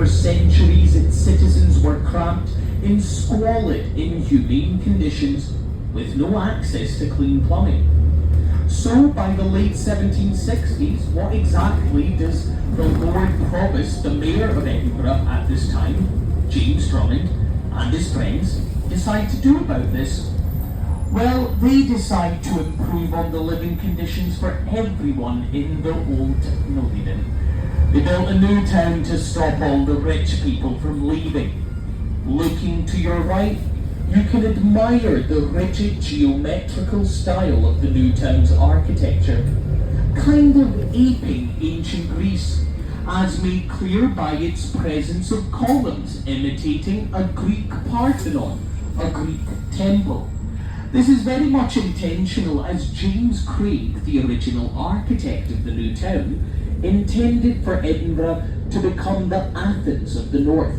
For centuries, its citizens were cramped in squalid, inhumane conditions with no access to clean plumbing. So, by the late 1760s, what exactly does the Lord Provost, the Mayor of Edinburgh at this time, James Drummond, and his friends, decide to do about this? Well, they decide to improve on the living conditions for everyone in the old Nolinen. They built a new town to stop all the rich people from leaving. Looking to your right, you can admire the rigid geometrical style of the new town's architecture, kind of aping ancient Greece, as made clear by its presence of columns imitating a Greek Parthenon, a Greek temple. This is very much intentional, as James Craig, the original architect of the new town, intended for Edinburgh to become the Athens of the North,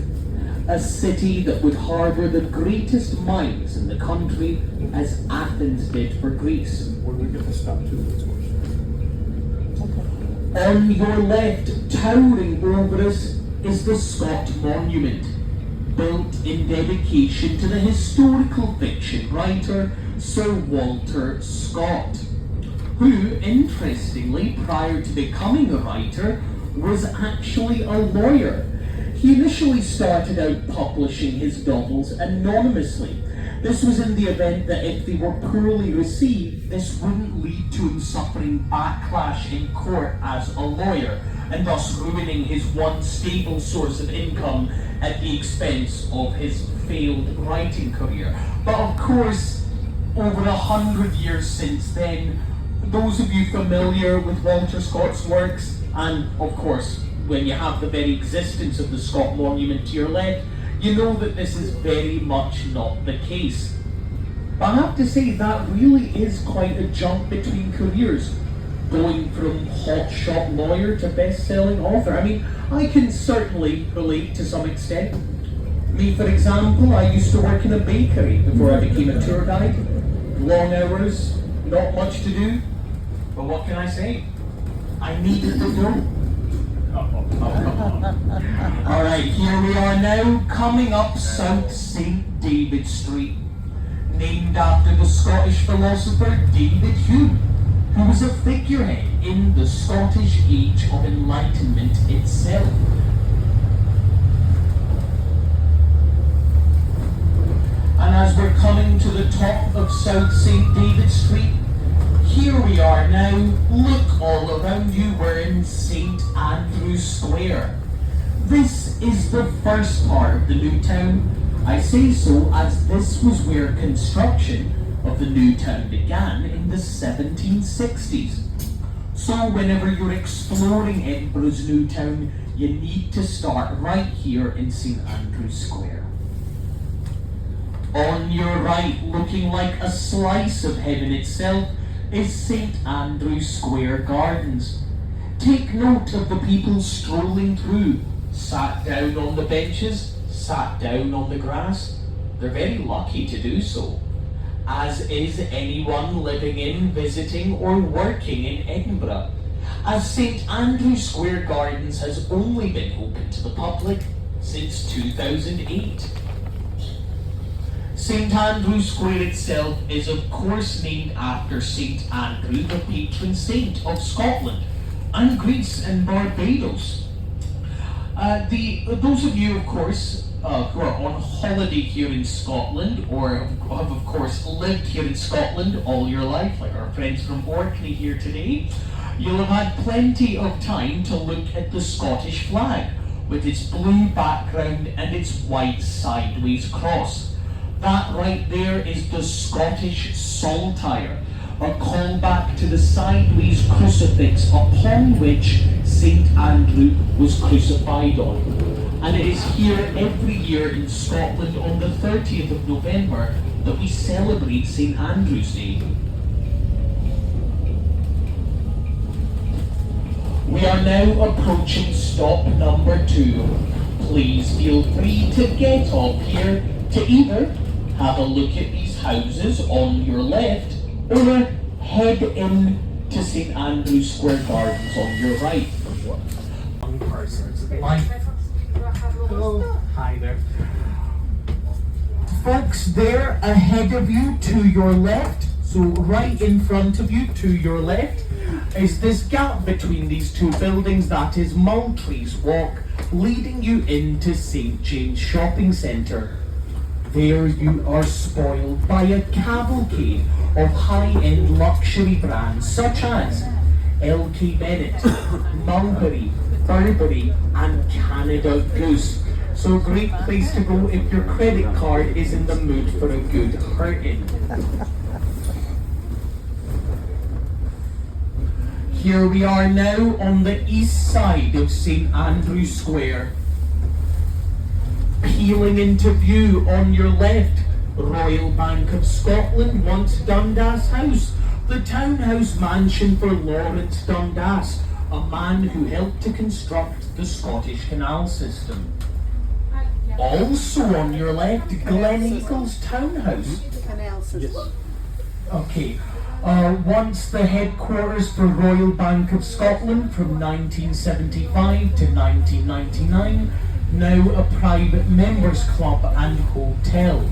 a city that would harbour the greatest minds in the country, as Athens did for Greece. Where do we get the stop to this question? On your left, towering over us, is the Scott Monument, built in dedication to the historical fiction writer Sir Walter Scott, who, interestingly, prior to becoming a writer, was actually a lawyer. He initially started out publishing his novels anonymously. This was in the event that if they were poorly received, this wouldn't lead to him suffering backlash in court as a lawyer, and thus ruining his one stable source of income at the expense of his failed writing career. But of course, over 100 years since then, those of you familiar with Walter Scott's works, and of course, when you have the very existence of the Scott Monument to your left, you know that this is very much not the case. But I have to say, that really is quite a jump between careers, going from hotshot lawyer to best-selling author. I mean, I can certainly relate to some extent. Me, for example, I used to work in a bakery before I became a tour guide. Long hours, not much to do, but what can I say? I needed the dough. Alright, here we are now, coming up South St. David Street, named after the Scottish philosopher David Hume, who was a figurehead in the Scottish Age of Enlightenment itself. And as we're coming to the top of South St. David Street, here we are now. Look all around you, we're in St. Andrew's Square. This is the first part of the new town. I say so as this was where construction of the new town began in the 1760s. So whenever you're exploring Edinburgh's new town, you need to start right here in St. Andrew's Square. On your right, looking like a slice of heaven itself, is St. Andrew's Square Gardens. Take note of the people strolling through, sat down on the benches, sat down on the grass. They're very lucky to do so, as is anyone living in, visiting or working in Edinburgh, as St. Andrew's Square Gardens has only been open to the public since 2008. St. Andrew's Square itself is of course named after St. Andrew, the patron saint of Scotland and Greece and Barbados. Those of you, of course, who are on holiday here in Scotland, or have of course lived here in Scotland all your life, like our friends from Orkney here today, you'll have had plenty of time to look at the Scottish flag with its blue background and its white sideways cross. That right there is the Scottish saltire, a callback to the sideways crucifix upon which St. Andrew was crucified on. And it is here every year in Scotland on the 30th of November that we celebrate St. Andrew's Day. We are now approaching stop number 2. Please feel free to get off here to either have a look at these houses on your left or head in to St. Andrew's Square Gardens on your right. One person. Like Hello. Hi there. Folks, there ahead of you to your left, so right in front of you to your left, is this gap between these two buildings that is Moultries Walk, leading you into St. James Shopping Centre. There you are spoiled by a cavalcade of high-end luxury brands such as LK Bennett, Mulberry, Burberry and Canada Goose. So a great place to go if your credit card is in the mood for a good hurting. Here we are now on the east side of St. Andrew Square. Peeling into view on your left, Royal Bank of Scotland, once Dundas House, the townhouse mansion for Lawrence Dundas, a man who helped to construct the Scottish Canal System. Also on your left, Glen Eagles Townhouse. Okay. Once the headquarters for Royal Bank of Scotland from 1975 to 1999, now a private members club and hotel.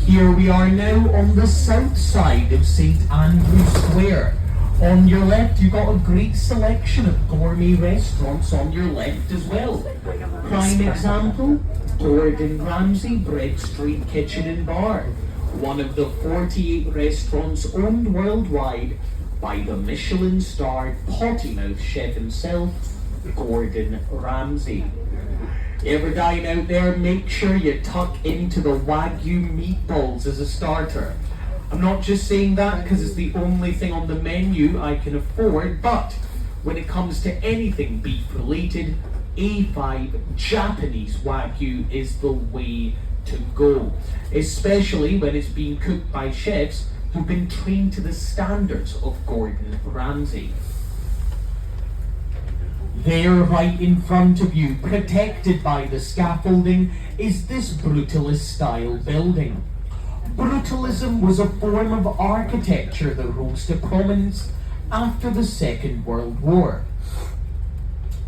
Here we are now on the south side of St. Andrew Square. On your left, you've got a great selection of gourmet restaurants on your left as well. Prime example, Gordon Ramsay Bread Street Kitchen and Bar, one of the 48 restaurants owned worldwide by the Michelin-starred potty-mouth chef himself, Gordon Ramsay. Ever dine out there, make sure you tuck into the Wagyu meatballs as a starter. I'm not just saying that because it's the only thing on the menu I can afford, but when it comes to anything beef related, A5 Japanese Wagyu is the way to go, especially when it's being cooked by chefs who've been trained to the standards of Gordon Ramsay. There, right in front of you, protected by the scaffolding, is this brutalist style building. Brutalism was a form of architecture that rose to prominence after the Second World War.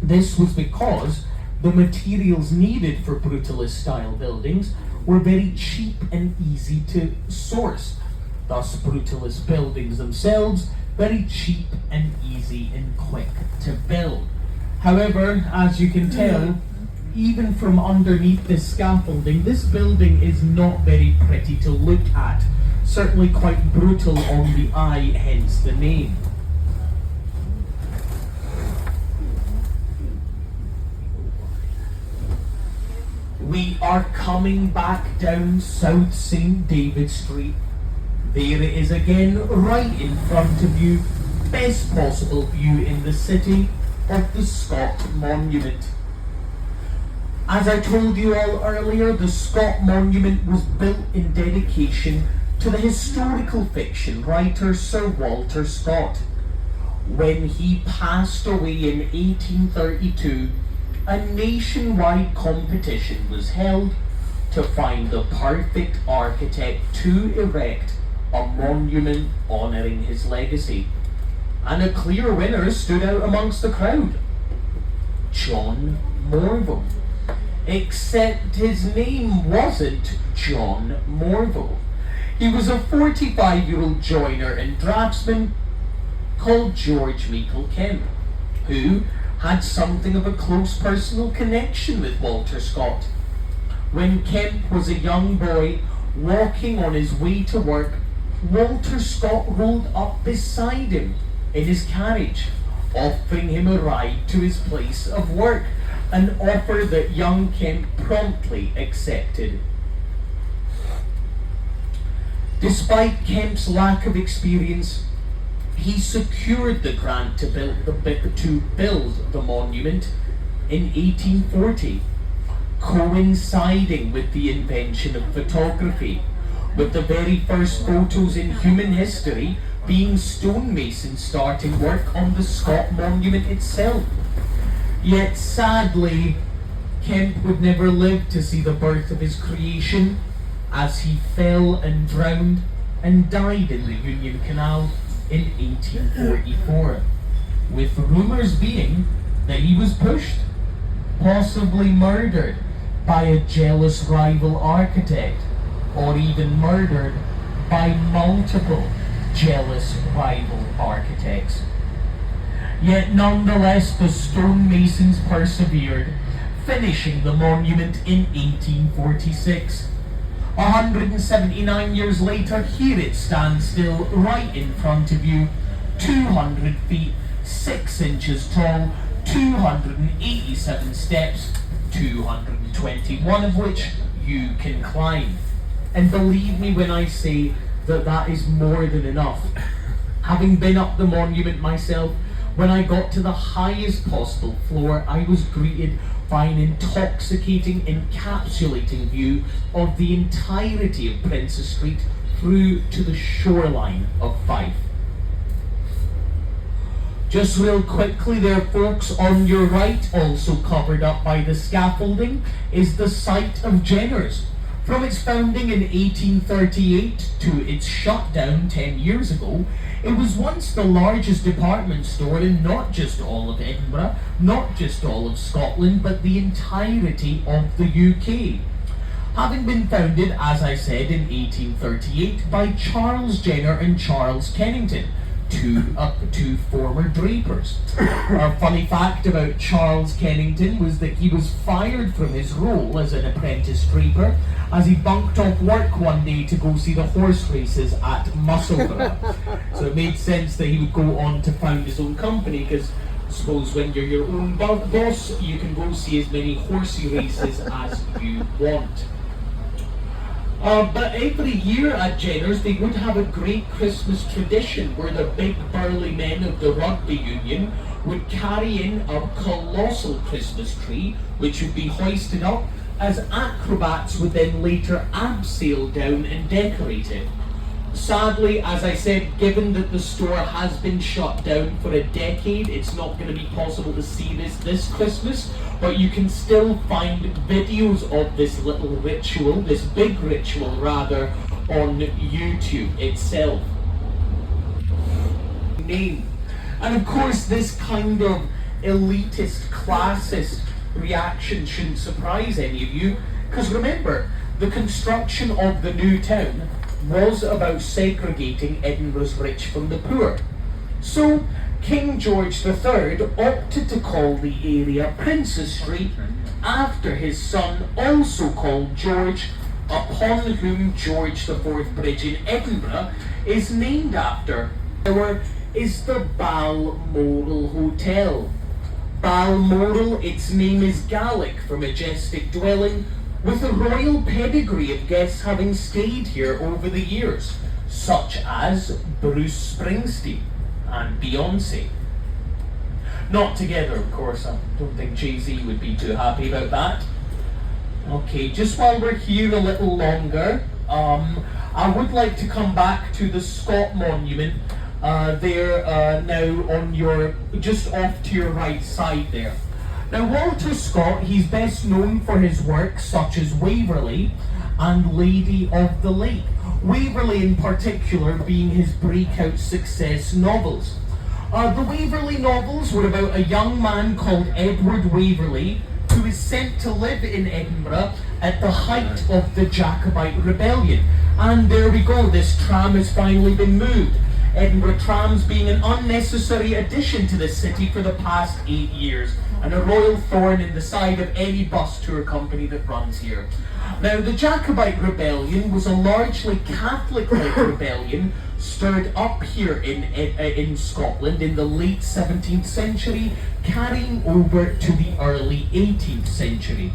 This was because the materials needed for brutalist style buildings were very cheap and easy to source. Thus, brutalist buildings themselves very cheap and easy and quick to build. However, as you can tell, even from underneath this scaffolding, this building is not very pretty to look at. Certainly quite brutal on the eye, hence the name. We are coming back down South St. David Street. There it is again, right in front of you. Best possible view in the city of the Scott Monument. As I told you all earlier, the Scott Monument was built in dedication to the historical fiction writer Sir Walter Scott. When he passed away in 1832, a nationwide competition was held to find the perfect architect to erect a monument honouring his legacy. And a clear winner stood out amongst the crowd: John Morville. Except his name wasn't John Morville. He was a 45-year-old joiner and draftsman called George Meikle Kemp, who had something of a close personal connection with Walter Scott. When Kemp was a young boy walking on his way to work, Walter Scott rolled up beside him in his carriage, offering him a ride to his place of work, an offer that young Kemp promptly accepted. Despite Kemp's lack of experience, he secured the grant to build the monument in 1840, coinciding with the invention of photography, with the very first photos in human history being stonemasons starting work on the Scott Monument itself. Yet sadly, Kemp would never live to see the birth of his creation, as he fell and drowned and died in the Union Canal in 1844, with rumours being that he was pushed possibly murdered by a jealous rival architect, or even murdered by multiple jealous rival architects. Yet nonetheless the stonemasons persevered, finishing the monument in 1846. 179 years later, here it stands still right in front of you, 200 feet, 6 inches tall, 287 steps, 221 of which you can climb. And believe me when I say that that is more than enough. Having been up the monument myself, when I got to the highest possible floor, I was greeted by an intoxicating, encapsulating view of the entirety of Princes Street through to the shoreline of Fife. Just real quickly there, folks, on your right, also covered up by the scaffolding, is the site of Jenner's. From its founding in 1838 to its shutdown 10 years ago, it was once the largest department store in not just all of Edinburgh, not just all of Scotland, but the entirety of the UK. Having been founded, as I said, in 1838 by Charles Jenner and Charles Kennington, two former drapers. A funny fact about Charles Kennington was that he was fired from his role as an apprentice draper as he bunked off work one day to go see the horse races at Musselburgh. So it made sense that he would go on to found his own company, because I suppose when you're your own boss, you can go see as many horsey races as you want. But every year at Jenner's they would have a great Christmas tradition where the big burly men of the rugby union would carry in a colossal Christmas tree which would be hoisted up as acrobats would then later abseil down and decorate it. Sadly, as I said, given that the store has been shut down for a decade, it's not going to be possible to see this Christmas, but you can still find videos of this little ritual, this big ritual rather, on YouTube itself. Name. And of course this kind of elitist, classist reaction shouldn't surprise any of you, because remember, the construction of the new town was about segregating Edinburgh's rich from the poor. So King George III opted to call the area Princes Street after his son, also called George, upon whom George IV Bridge in Edinburgh is named after. There is the Balmoral Hotel. Balmoral, its name is Gaelic for majestic dwelling, with a royal pedigree of guests having stayed here over the years, such as Bruce Springsteen and Beyonce. Not together, of course. I don't think Jay-Z would be too happy about that. Okay, just while we're here a little longer, I would like to come back to the Scott Monument there now on your, just off to your right side there. Now Walter Scott, he's best known for his works such as Waverley and Lady of the Lake. Waverley in particular being his breakout success novels. The Waverley novels were about a young man called Edward Waverley who is sent to live in Edinburgh at the height of the Jacobite rebellion. And there we go, this tram has finally been moved. Edinburgh trams being an unnecessary addition to the city for the past 8 years, and a royal thorn in the side of any bus tour company that runs here. Now, the Jacobite rebellion was a largely Catholic-led rebellion stirred up here in Scotland in the late 17th century, carrying over to the early 18th century.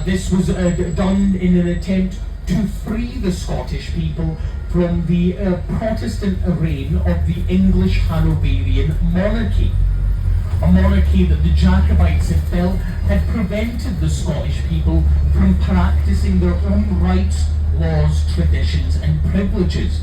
This was done in an attempt to free the Scottish people from the Protestant reign of the English Hanoverian monarchy. A monarchy that the Jacobites had felt had prevented the Scottish people from practicing their own rights, laws, traditions and privileges.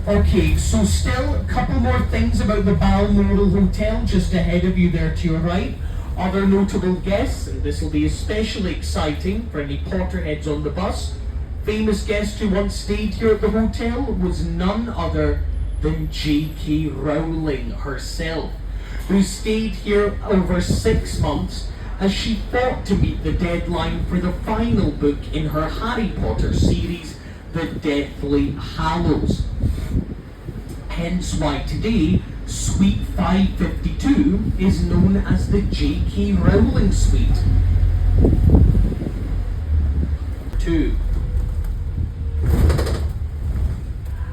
Okay, so still a couple more things about the Balmoral Hotel just ahead of you there to your right. Other notable guests, and this will be especially exciting for any Potterheads on the bus. Famous guest who once stayed here at the hotel was none other than J.K. Rowling herself. who stayed here over 6 months as she fought to meet the deadline for the final book in her Harry Potter series, The Deathly Hallows. Hence why today, Suite 552 is known as the J.K. Rowling Suite. 2.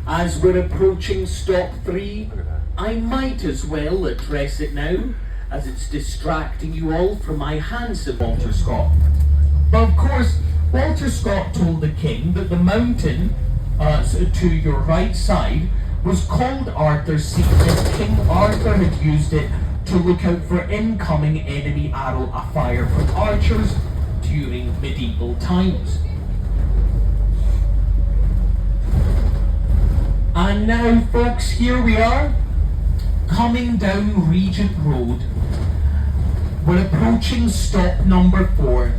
As we're approaching stop 3, I might as well address it now, as it's distracting you all from my handsome Walter Scott. Of course, Walter Scott told the king that the mountain to your right side was called Arthur's Seat as King Arthur had used it to look out for incoming enemy arrow fire from archers during medieval times. And now, folks, here we are, coming down Regent Road. We're approaching stop number 4.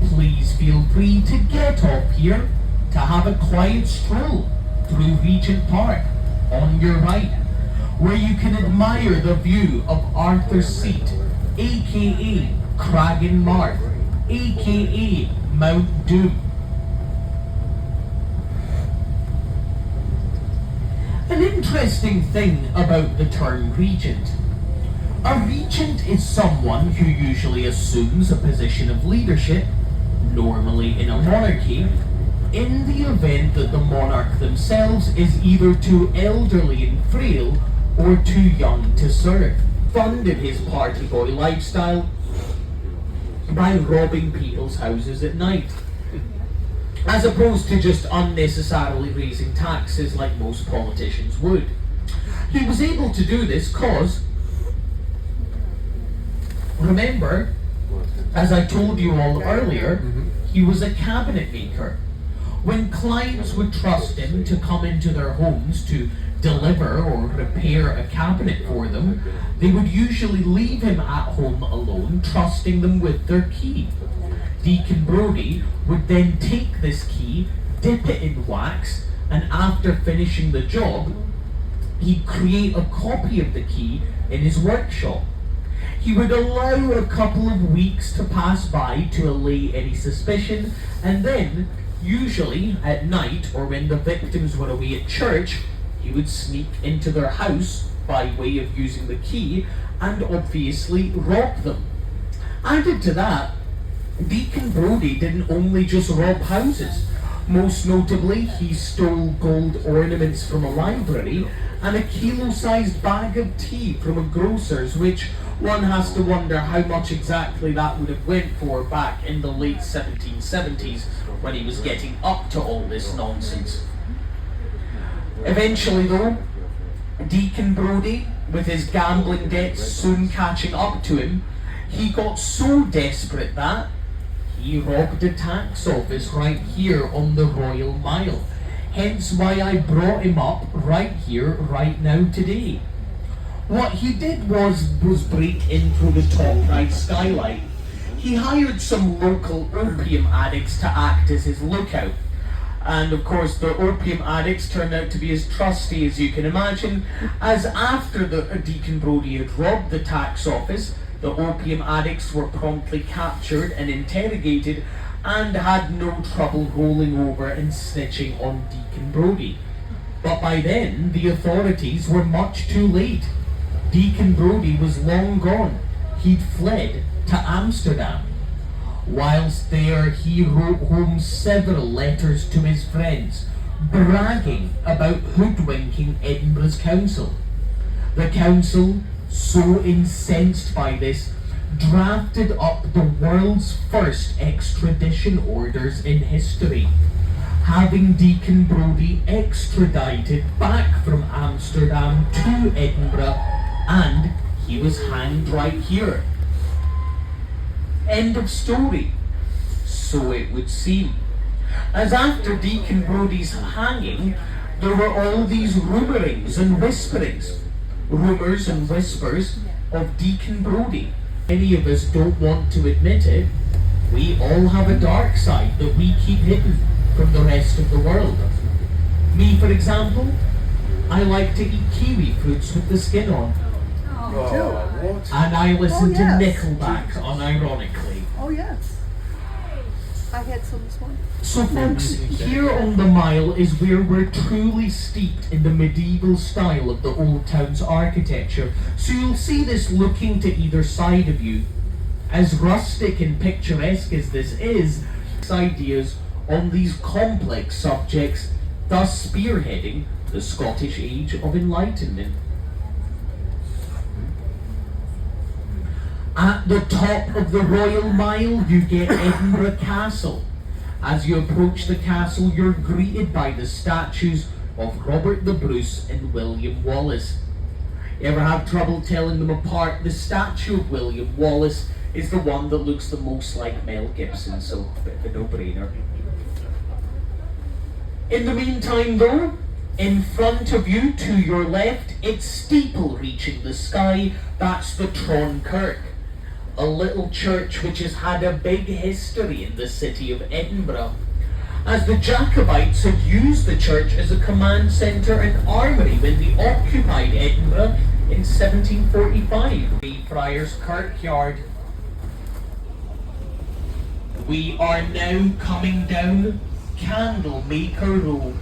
Please feel free to get off here to have a quiet stroll through Regent Park on your right, where you can admire the view of Arthur's Seat, aka Cragen Marth, aka Mount Doom. An interesting thing about the term regent. A regent is someone who usually assumes a position of leadership, normally in a monarchy, in the event that the monarch themselves is either too elderly and frail or too young to serve. Funded his party boy lifestyle by robbing people's houses at night, as opposed to just unnecessarily raising taxes like most politicians would. He was able to do this because, remember, as I told you all earlier, he was a cabinet maker. When clients would trust him to come into their homes to deliver or repair a cabinet for them, they would usually leave him at home alone, trusting them with their key. Deacon Brodie would then take this key, dip it in wax, and after finishing the job, he'd create a copy of the key in his workshop. He would allow a couple of weeks to pass by to allay any suspicion, and then, usually at night or when the victims were away at church, he would sneak into their house by way of using the key and obviously rob them. Added to that, Deacon Brodie didn't only just rob houses. Most notably, he stole gold ornaments from a library and a kilo-sized bag of tea from a grocer's, which one has to wonder how much exactly that would have went for back in the late 1770s when he was getting up to all this nonsense. Eventually though, Deacon Brodie, with his gambling debts soon catching up to him, he got so desperate that he robbed a tax office right here on the Royal Mile. Hence why I brought him up right here, right now, today. What he did was break in through the top right skylight. He hired some local opium addicts to act as his lookout. And of course the opium addicts turned out to be as trusty as you can imagine, as after the Deacon Brodie had robbed the tax office, the opium addicts were promptly captured and interrogated and had no trouble rolling over and snitching on Deacon Brodie. But by then, the authorities were much too late. Deacon Brodie was long gone. He'd fled to Amsterdam. Whilst there, he wrote home several letters to his friends, bragging about hoodwinking Edinburgh's council. The council, so incensed by this, drafted up the world's first extradition orders in history, having Deacon Brodie extradited back from Amsterdam to Edinburgh, and he was hanged right here. End of story. So it would seem. As after Deacon Brodie's hanging, there were all these rumourings and whisperings. Rumours and whispers of Deacon Brodie. Many of us don't want to admit it. We all have a dark side that we keep hidden from the rest of the world. Me, for example, I like to eat kiwi fruits with the skin on. what? And I listen to yes. Nickelback, unironically. Oh yes. I had some this morning. So folks, here on the Mile is where we're truly steeped in the medieval style of the Old Town's architecture. So you'll see this looking to either side of you. As rustic and picturesque as this is, ideas on these complex subjects, thus spearheading the Scottish Age of Enlightenment. At the top of the Royal Mile, you get Edinburgh Castle. As you approach the castle, you're greeted by the statues of Robert the Bruce and William Wallace. You ever have trouble telling them apart? The statue of William Wallace is the one that looks the most like Mel Gibson, so a bit of a no-brainer. In the meantime though, in front of you, to your left, its steeple reaching the sky, that's the Tron Kirk. A little church which has had a big history in the city of Edinburgh, as the Jacobites had used the church as a command centre and armoury when they occupied Edinburgh in 1745. The Friars Kirkyard. We are now coming down Candlemaker Row.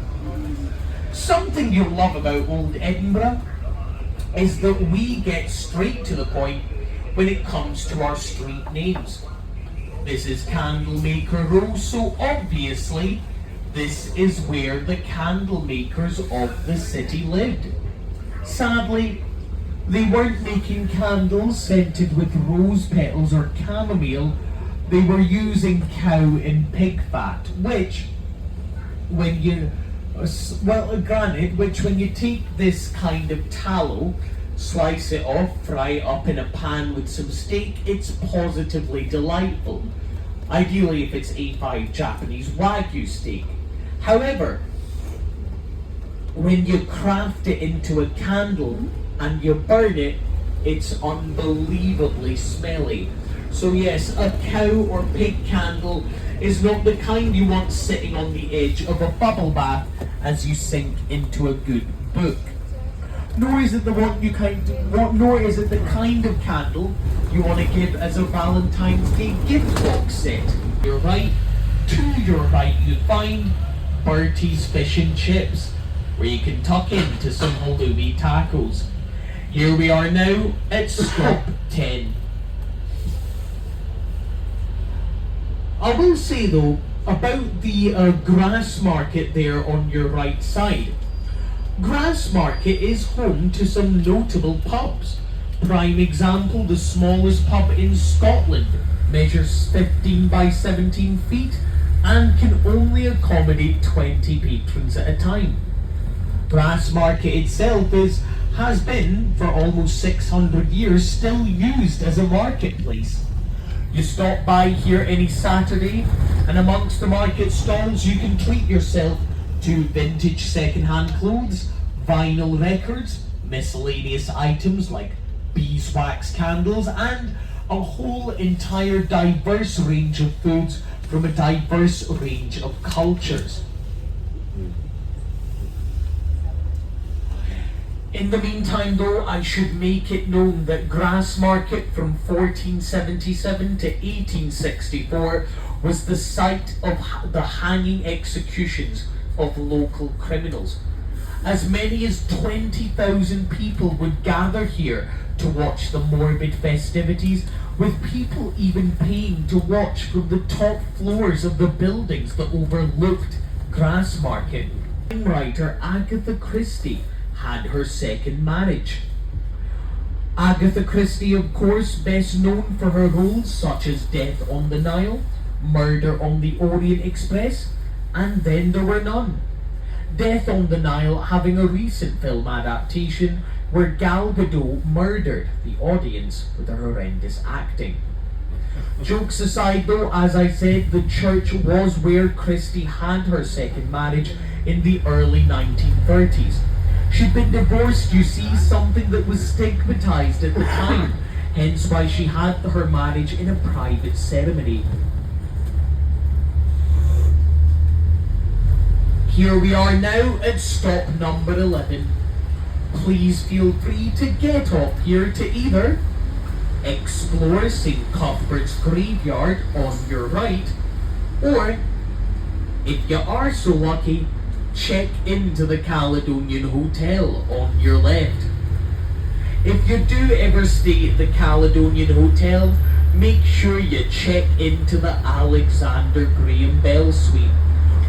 Something you'll love about Old Edinburgh is that we get straight to the point when it comes to our street names. This is Candlemaker Row, so obviously this is where the candle makers of the city lived. Sadly, they weren't making candles scented with rose petals or chamomile. They were using cow and pig fat, which when you take this kind of tallow, slice it off, fry it up in a pan with some steak, it's positively delightful. Ideally if it's A5 Japanese Wagyu steak. However, when you craft it into a candle and you burn it, it's unbelievably smelly. So yes, a cow or pig candle is not the kind you want sitting on the edge of a bubble bath as you sink into a good book. Nor is it the kind of candle you want to give as a Valentine's Day gift box set. You're right. To your right you find Bertie's Fish and Chips, where you can tuck into some halloumi tacos. Here we are now at stop 10. I will say though, about the Grassmarket there on your right side. Grassmarket is home to some notable pubs. Prime example, the smallest pub in Scotland measures 15 by 17 feet and can only accommodate 20 patrons at a time. Grassmarket itself has been, for almost 600 years, still used as a marketplace. You stop by here any Saturday, and amongst the market stalls you can treat yourself to vintage second-hand clothes, vinyl records, miscellaneous items like beeswax candles, and a whole entire diverse range of foods from a diverse range of cultures. In the meantime though, I should make it known that Grassmarket from 1477 to 1864 was the site of the hanging executions of local criminals. As many as 20,000 people would gather here to watch the morbid festivities, with people even paying to watch from the top floors of the buildings that overlooked Grassmarket. Writer Agatha Christie had her second marriage. Agatha Christie, of course, best known for her roles such as Death on the Nile, Murder on the Orient Express, and Then There Were None. Death on the Nile having a recent film adaptation where Gal Gadot murdered the audience with her horrendous acting. Jokes aside though, as I said, the church was where Christie had her second marriage in the early 1930s. She'd been divorced, you see, something that was stigmatized at the time, hence why she had her marriage in a private ceremony. Here we are now at stop number 11. please feel free to get off here to either explore St. Cuthbert's graveyard on your right, or if you are so lucky, check into the Caledonian Hotel on your left. If you do ever stay at the Caledonian Hotel, make sure you check into the Alexander Graham Bell Suite.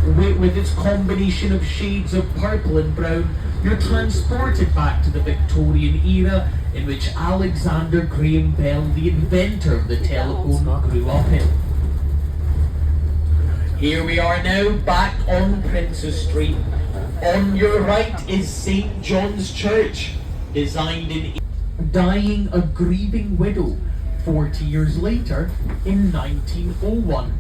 With its combination of shades of purple and brown, you're transported back to the Victorian era in which Alexander Graham Bell, the inventor of the telephone, grew up in. Here we are now, back on Princes Street. On your right is St. John's Church, designed in dying a grieving widow 40 years later in 1901.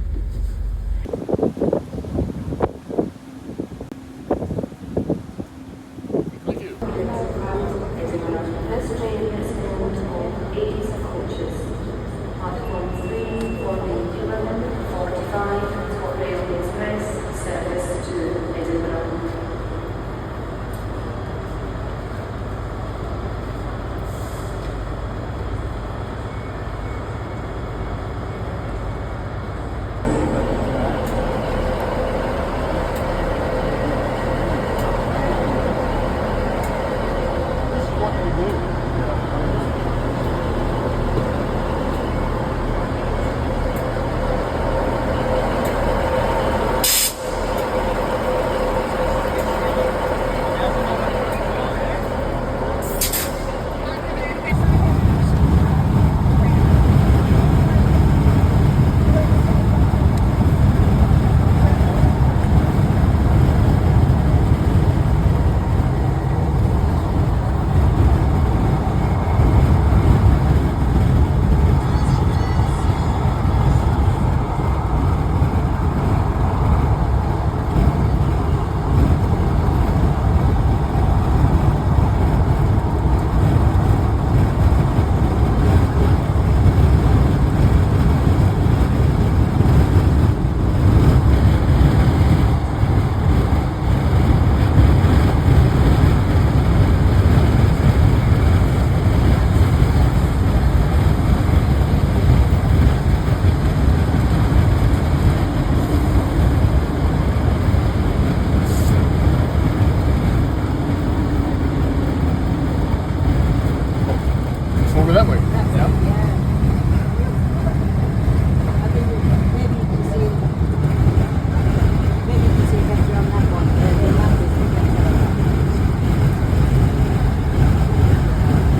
Over that way.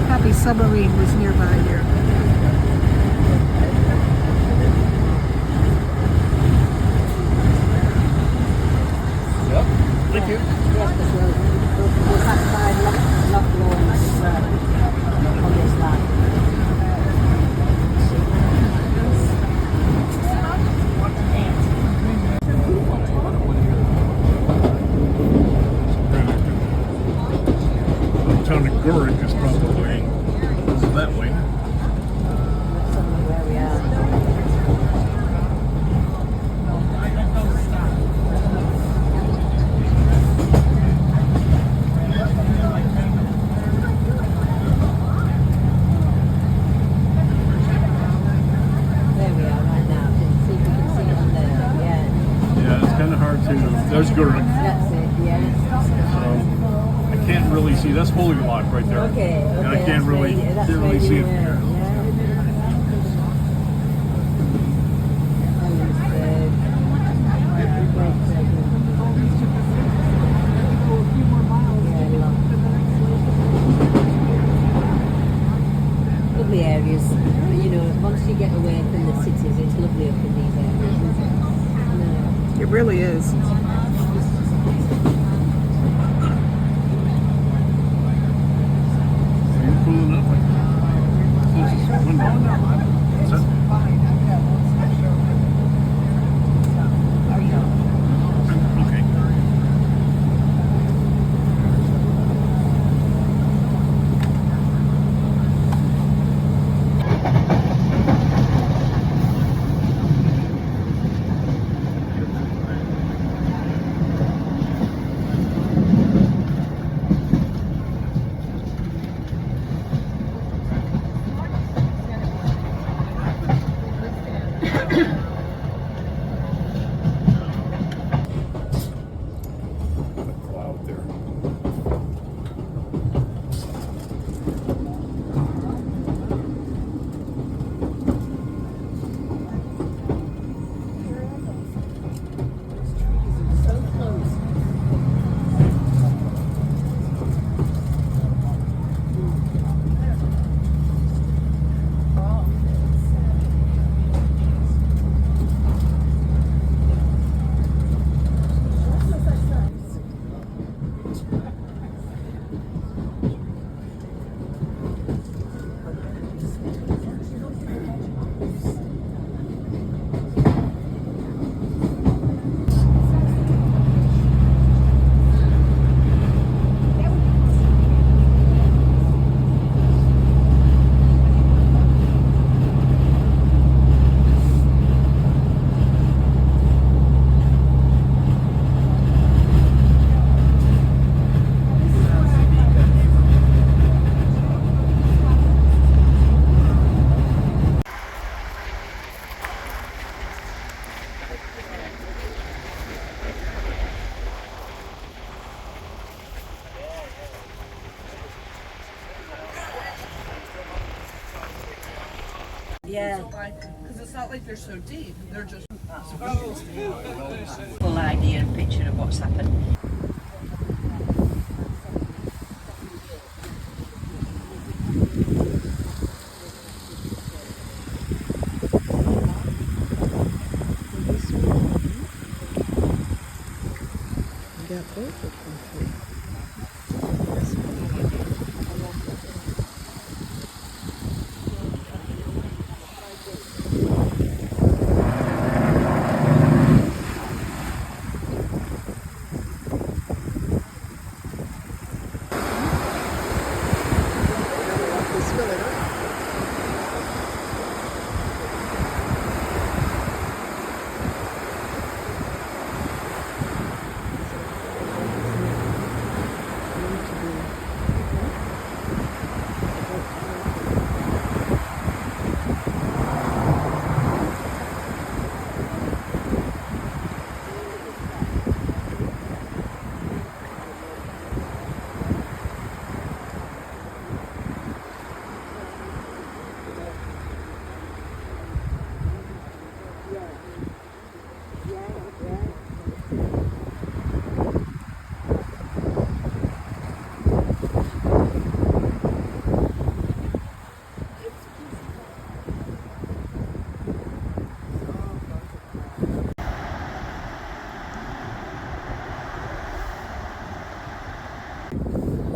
Happy Submarine was nearby here. Yep. Thank you. Town of Gorick is probably that way. Yeah, it's kind of hard to. There's Gorick. That's it, yeah. I can't really see. That's Holy Lock right there. Okay, And I okay, can't that's really, where you- that's can't where really see you it from were, here. yeah. Lovely areas. You know, once you get away from the cities, it's lovely up in these areas, isn't it? No. It really is. Are you pulling up? Closest window. What's that? Okay. Yeah. Because it's not like they're so deep. They're just. Full idea and picture of what's happened.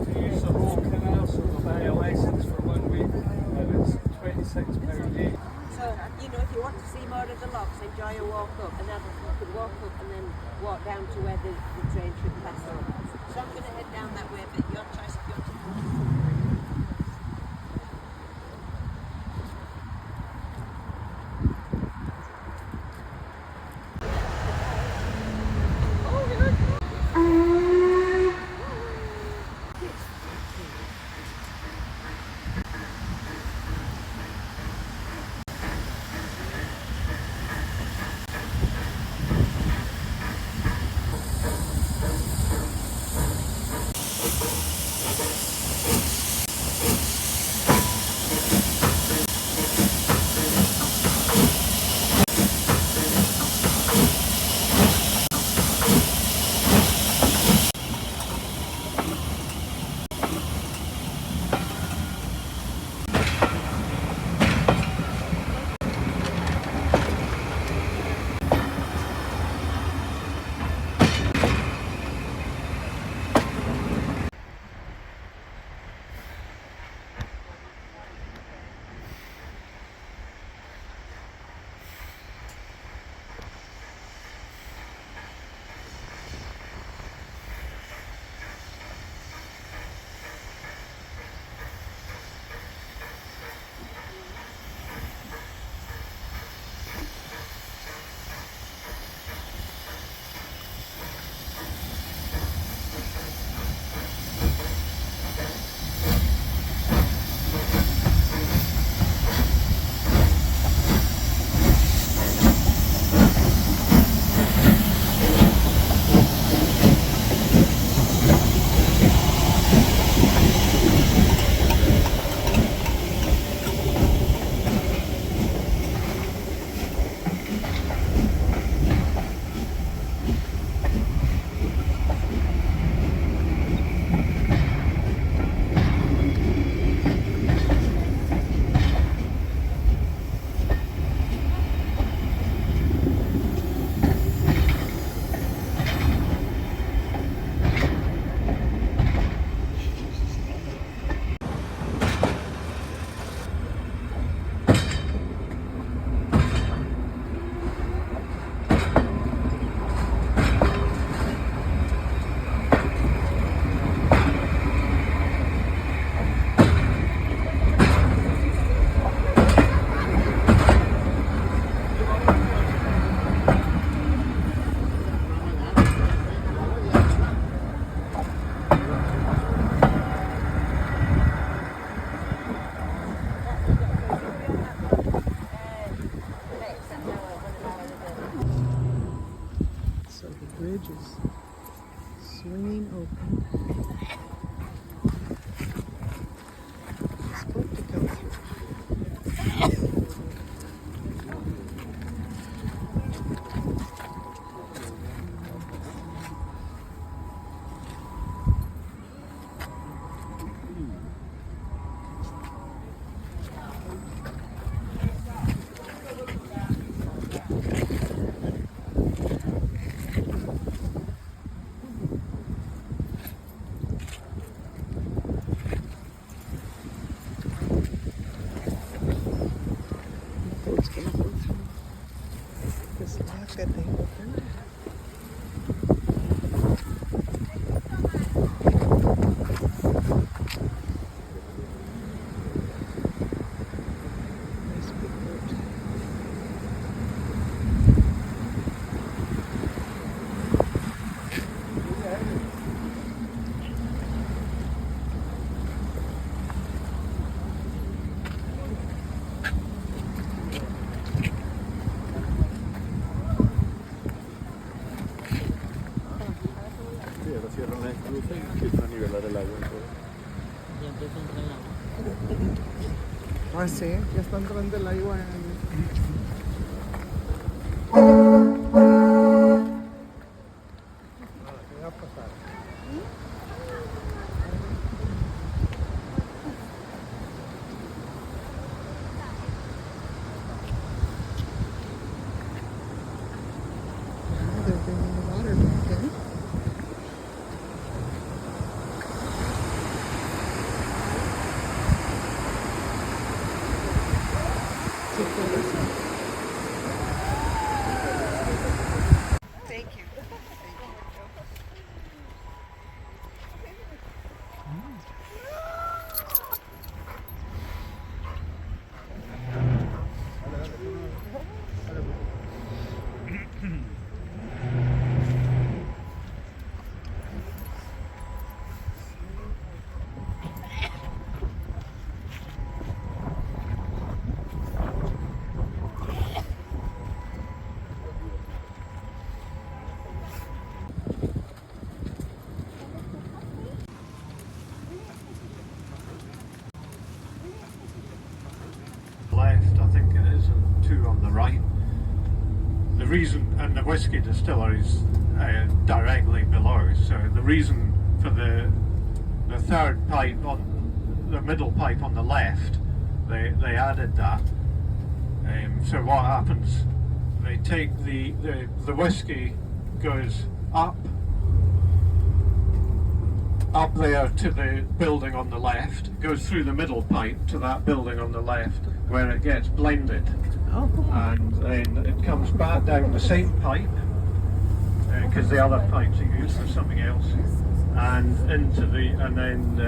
To use the whole canal, so they'll buy a license for 1 week, and it's £26 each. So, you know, if you want to see more of the locks, enjoy a walk up, and then you could walk up and then walk down to where the train should pass over. So I'm going to head down that way, but your choice if you want to. good thing open. Nice big boat. Sí, ahora cierran las cruces y empiezan a nivelar el agua. Ah, sí, ya está entrando el agua. ¿Qué va a pasar? Ah, they're bringing the water back in. Thank you. Left, I think it is, and 2 on the right. The reason, and the whiskey distillery is directly below, so the reason for the third pipe on the middle pipe on the left, they added that. So what happens? They take the whiskey goes up there to the building on the left, goes through the middle pipe to that building on the left, where it gets blended, and then it comes back down the same pipe, because the other pipes are used for something else, and into the, and then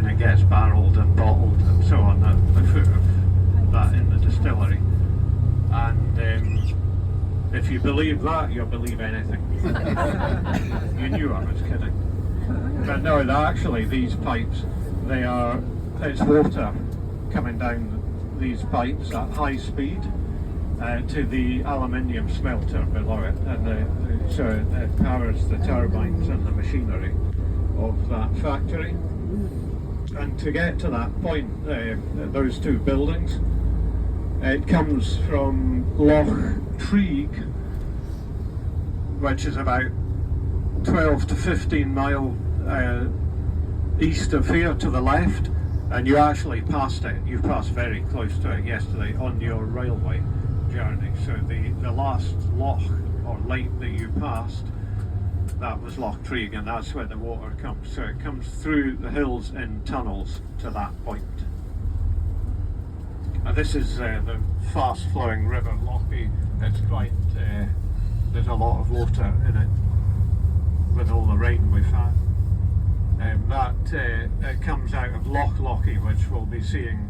it gets barreled and bottled and so on at the foot of that in the distillery. And if you believe that, you'll believe anything. You knew I was kidding. But no, actually these pipes, it's water coming down these pipes at high speed to the aluminium smelter below it, and so it powers the turbines and the machinery of that factory. And to get to that point, those 2 buildings, it comes from Loch Treig, which is about 12 to 15 mile east of here to the left, and you actually passed it. You passed very close to it yesterday on your railway journey. So the last loch or lake that you passed, that was Loch Treig, and that's where the water comes. So it comes through the hills in tunnels to that point. And this is the fast flowing river Lochie. It's quite, there's a lot of water in it with all the rain we've had. It comes out of Loch Lochy, which we'll be seeing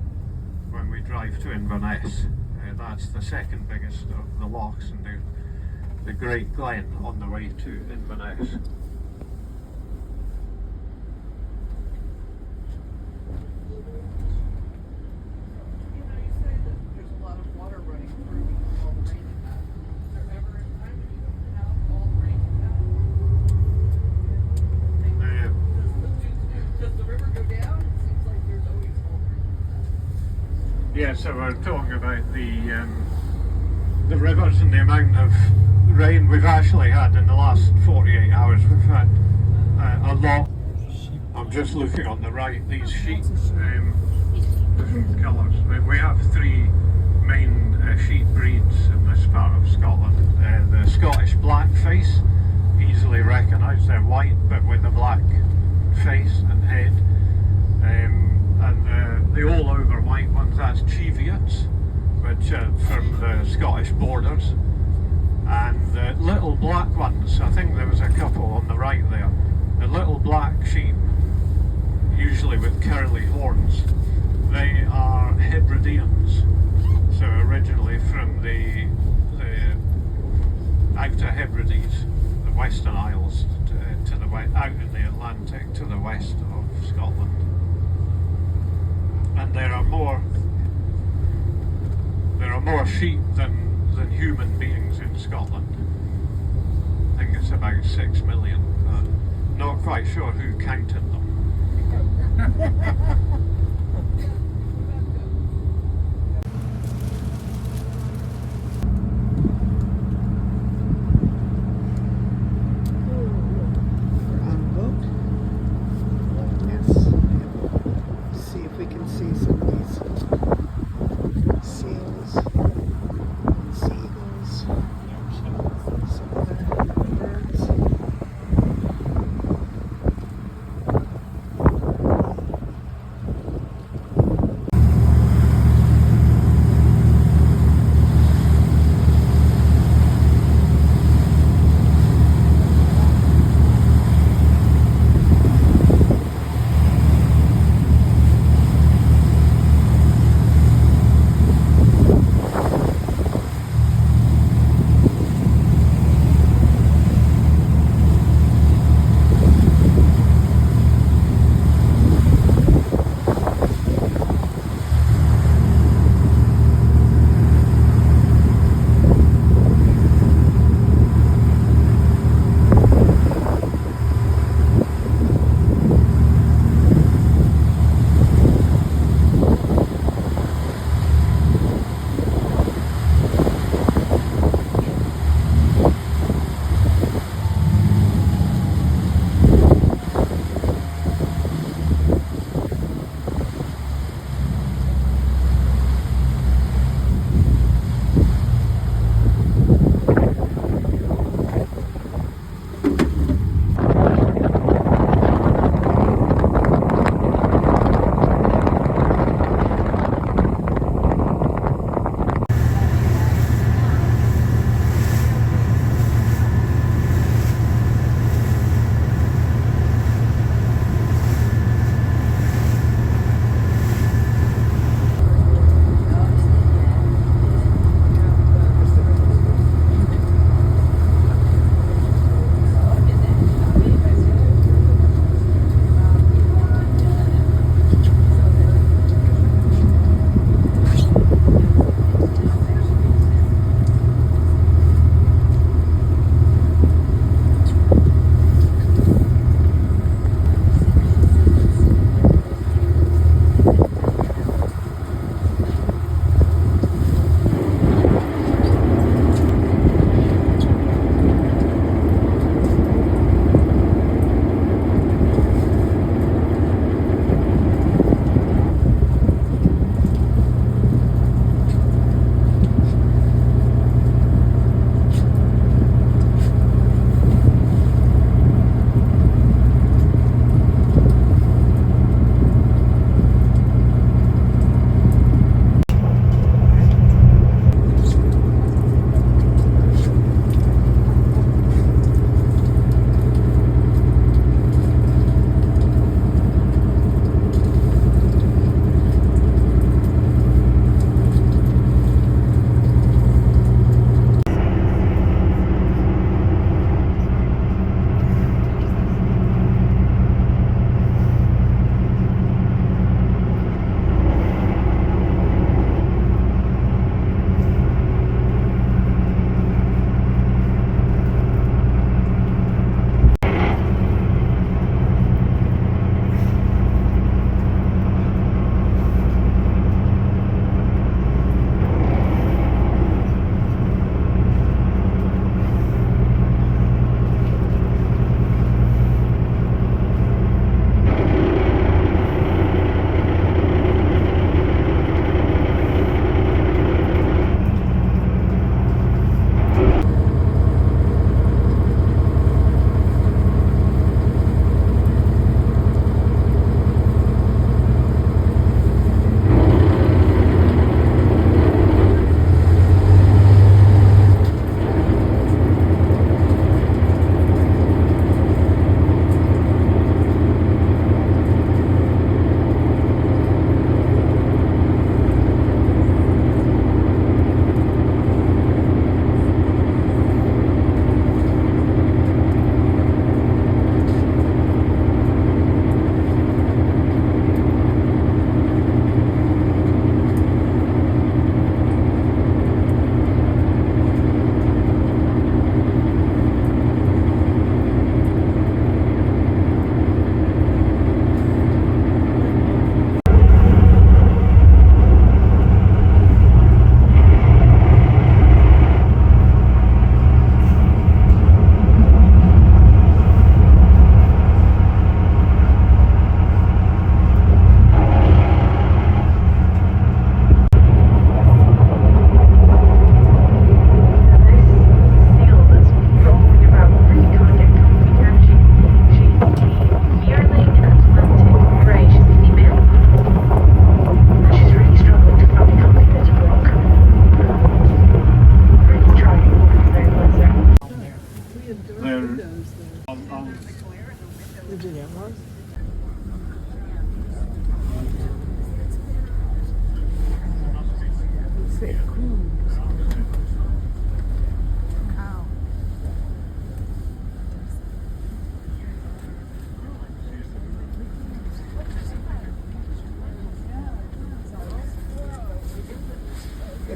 when we drive to Inverness. That's the second biggest of the lochs, and the Great Glen on the way to Inverness. Yeah, so we're talking about the rivers and the amount of rain we've actually had in the last 48 hours. We've had a lot. I'm just looking on the right, these sheets, different colours. We have 3 main sheep breeds in this part of Scotland. The Scottish blackface, easily recognised. They're white but with a black face and head. And the all-over white ones, that's Cheviots, which are from the Scottish borders. curly horns. They are Hebrideans, so originally from the Outer Hebrides, the Western Isles, to the out in the Atlantic to the west of Scotland. And there are more sheep than human beings in Scotland. I think it's about 6 million. Not quite sure who counted them. On the boat. Yes. See if we can see some of these seals, seagulls, some other birds.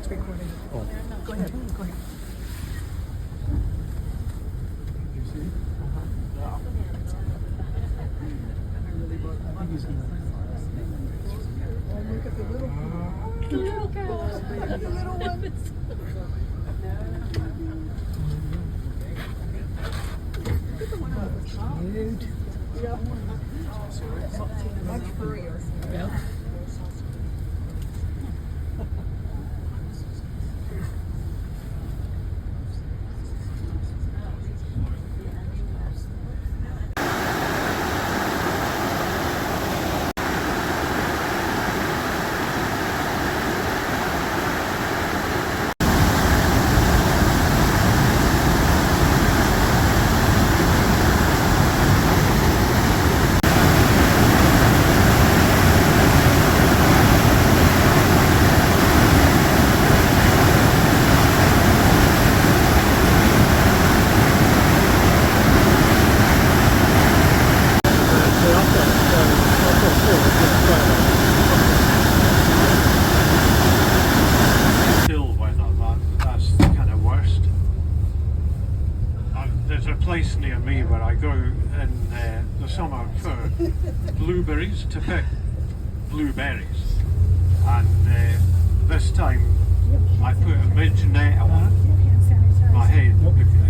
It's recording. Oh. Go ahead. Go ahead. Look at the little cows. The little ones. Cute. Yeah. Much furrier. Yeah. Still weather, that's the kind of worst. There's a place near me where I go in the summer for blueberries, to pick blueberries. And this time I put a midge net on my head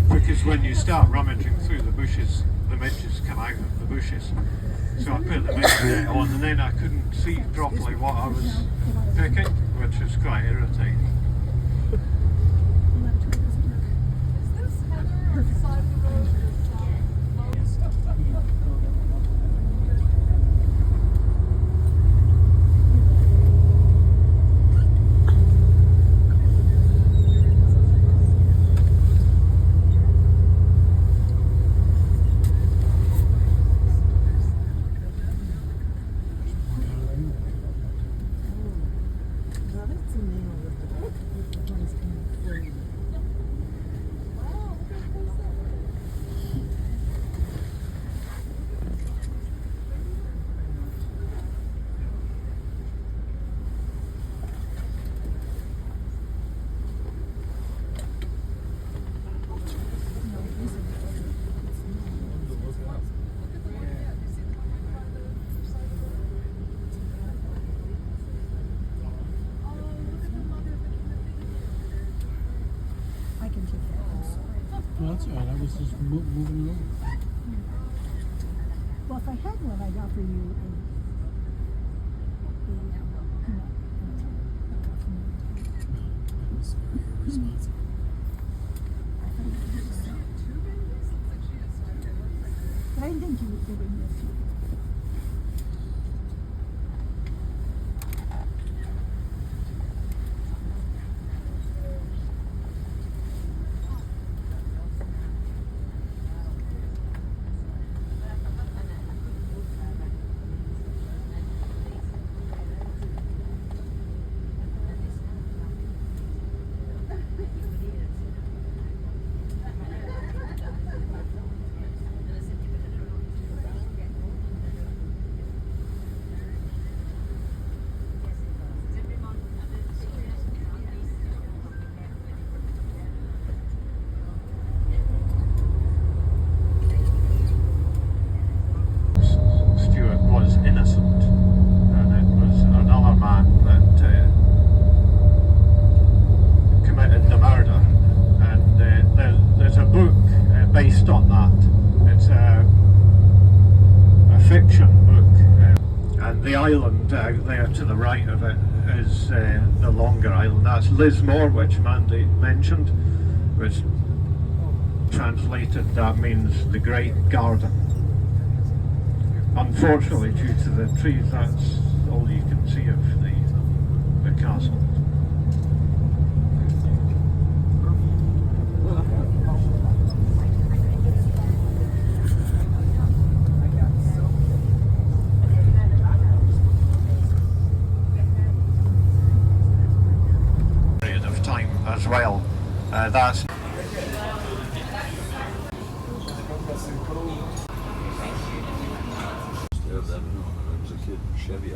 because when you start rummaging through the bushes, the midges come out of the bushes. So I put the midge net on and then I couldn't see properly what I was picking, which was quite irritating. Well, that's all right. I was just moving along. Well, if I had one, I'd offer you but I didn't think you would give me a few. based on that. It's a fiction book, and the island out there to the right of it is the longer island. That's Lismore, which Mandy mentioned, which translated that means the Great Garden. Unfortunately, due to the trees, that's all you can see of the castle. Period of time as well. That's As a kid, Chevy.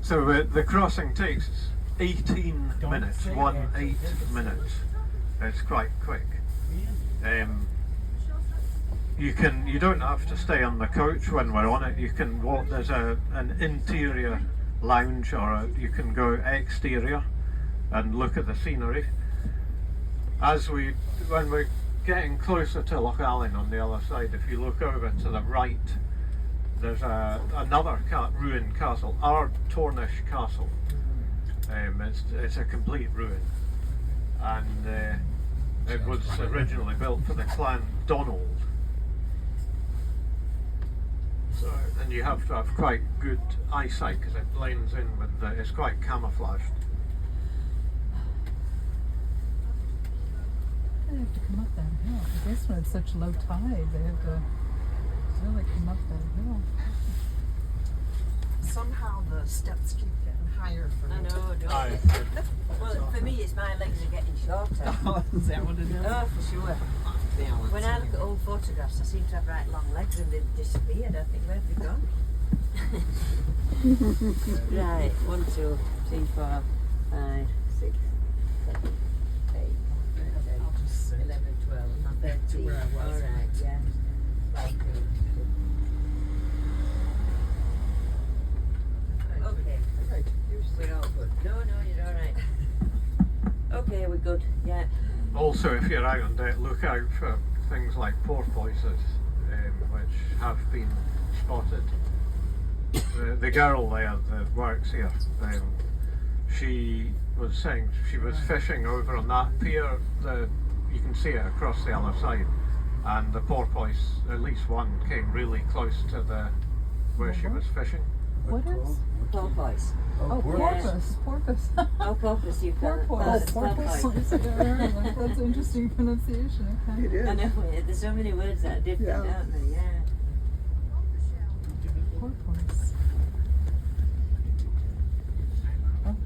So the crossing takes 18 minutes, 18 minutes. It's quite quick. You don't have to stay on the coach when we're on it. You can walk. There's an interior lounge, or you can go exterior and look at the scenery. When we're getting closer to Loch Allen on the other side, if you look over to the right, there's another ruined castle, our Tornish Castle. It's a complete ruin, and it was originally built for the clan Donald. So, and you have to have quite good eyesight because it blends in with it's quite camouflaged. They have to come up that hill. I guess when it's such low tide, they have to really come up that hill. Somehow the steps keep getting higher for me. I know, don't Aye. it? Well, for me, it's my legs are getting shorter. Oh, is that what it is? Oh, for sure. When I look at old photographs, I seem to have right long legs and they've disappeared. I think, where have they gone? Right, 1, 2, 3, 4, 5, 6, 7, 8, 9, 10, 11, 12, 13. where I was. Alright, yeah. Okay, we're all good. No, you're alright. Okay, we're good, yeah. Also, if you're out on deck, look out for things like porpoises, which have been spotted. The girl there that works here, she was saying she was fishing over on that pier. You can see it across the other side, and the porpoise, at least one, came really close to where she was fishing. What is? Porpoise. Oh, porpoise. Porpoise. Oh, porpoise, you've got Porpoise. porpoise. That's an interesting pronunciation. Okay. It is. I know, there's so many words that are different, Yeah. aren't there? Yeah. Porpoise. Oh.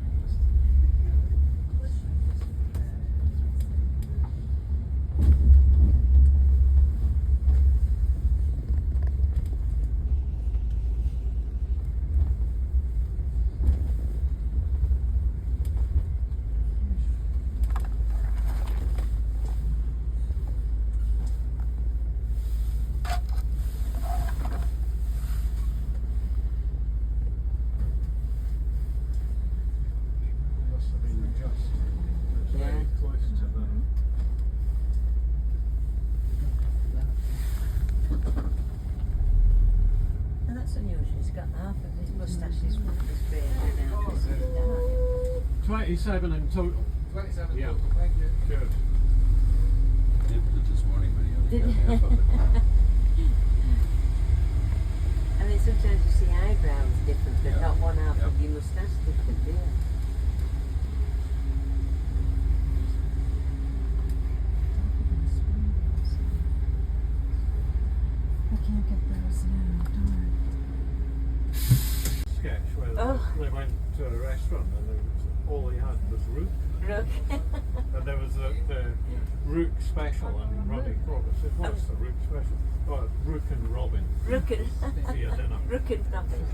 Must have been just very close to the. And that's unusual. He's got half of his moustaches with his beard and now it's dark. 27 in total. 27 Yeah. total, thank you. Good. Dipped it this morning, but he Did only got half of it. I mean, sometimes you see eyebrows different, but Yeah. not one half Yep. of your moustache different, do you? I can't get those now. Darn. Sketch where Oh. they went to a restaurant and all he had was root. Look. And there was the Rook special, and Robbie Corbett said, "What's the Rook special?" Oh, Rook and Robin. Rookin'. See you dinner. Rookin' nothing.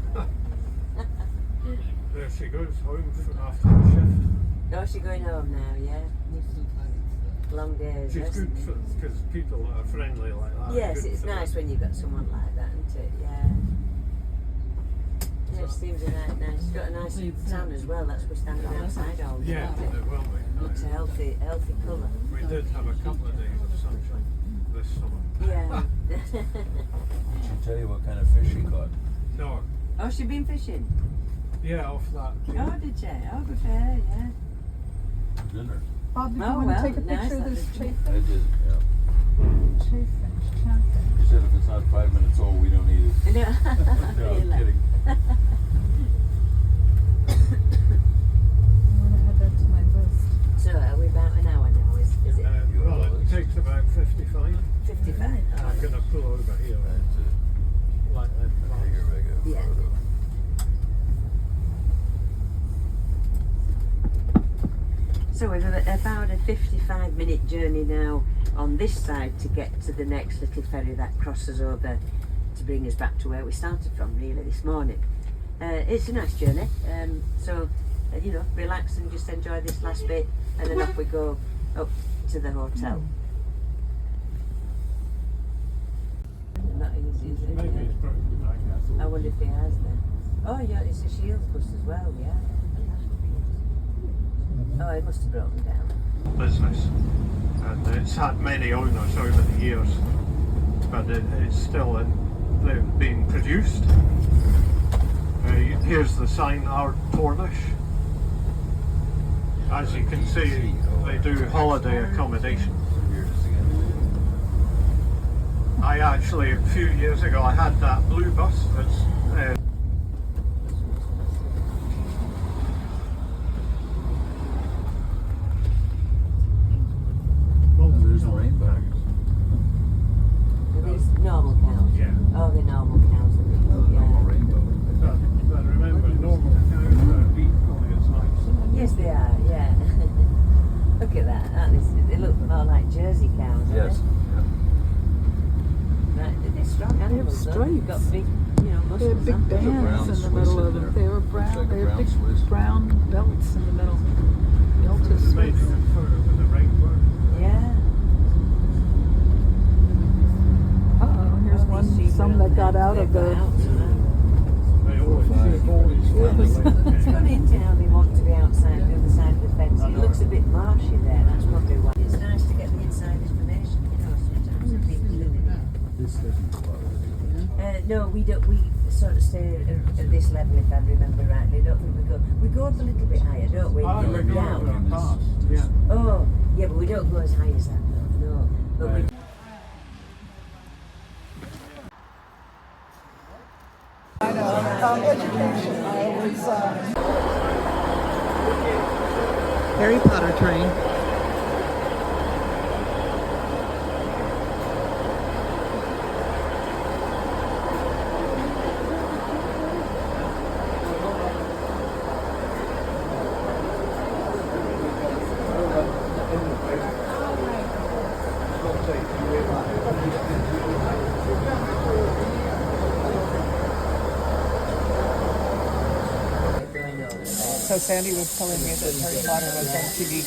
There she goes home after the shift. Oh, she's going home now, yeah? Long days. She's isn't good it? because people that are friendly like that. are Yes, good it's for nice them. when you've got someone like that, isn't it? Yeah. Yeah, she seems a nice. She's got a nice tan as well. That's we're standing outside all day. Yeah, isn't it? it will be. Looks a healthy colour. We did have a couple of days of sunshine this summer. Yeah. Did she tell you what kind of fish she caught? No, Oh, she been fishing? yeah, off that. Oh, did she? Oh, good for her, yeah. Dinner. Bob, did Oh, you want well, to take a nice, picture of that this is good. I chafe did, yeah. fish? She said if it's not 5 minutes old, we don't eat it. No, No, I'm kidding. I want to add that to my list. So, are we about an hour now? Is it Well, it takes about 55. 55? I'm going to pull over here. That's Like it. Figure back up. Yeah. So we've about a 55-minute journey now on this side to get to the next little ferry that crosses over to bring us back to where we started from, really, this morning. It's a nice journey, so you know, relax and just enjoy this last bit, and then off we go up to the hotel. Not easy, is it? I wonder if he has then. Oh yeah, it's a Shields bus as well, yeah. Oh, it must have broken down. Business, and it's had many owners over the years, but it's still being produced. Here's the sign, Art Cornish. As you can see, they do holiday accommodation. I actually, a few years ago, I had that blue bus that's There's a rainbow. Are these normal cows? Yeah. Oh, they're normal cows. Are they? Normal rainbow. but remember, normal cows are equally as nice. Yes, they are, yeah. Look at that. They look more like Jersey cows, don't Yes. they? Right, they're strong animals, though. They've got big, you know, They had muscles. big haven't they? bands brown in the Swiss middle in of them. there. They were Looks brown. like a They had brown big Swiss. brown belts in the middle. Delta Maybe Swiss. for the right word. Yeah. Uh-oh, here's one, some that got out of the... They always It was- It's funny isn't it, how they want to be outside the other side of the fence. It looks a bit marshy there. That's probably why. It's nice to get the inside information, you know, sometimes the people living here. This doesn't bother No, we don't. We sort of stay at this level, if I remember rightly. I don't think we go. We go up a little bit higher, don't we? Oh, You we look go down. past, yeah. Oh, yeah, but we don't go as high as that, though. No, but we. Education. I was... Harry Potter train. So Sandy was telling me that Harry Potter was on TV.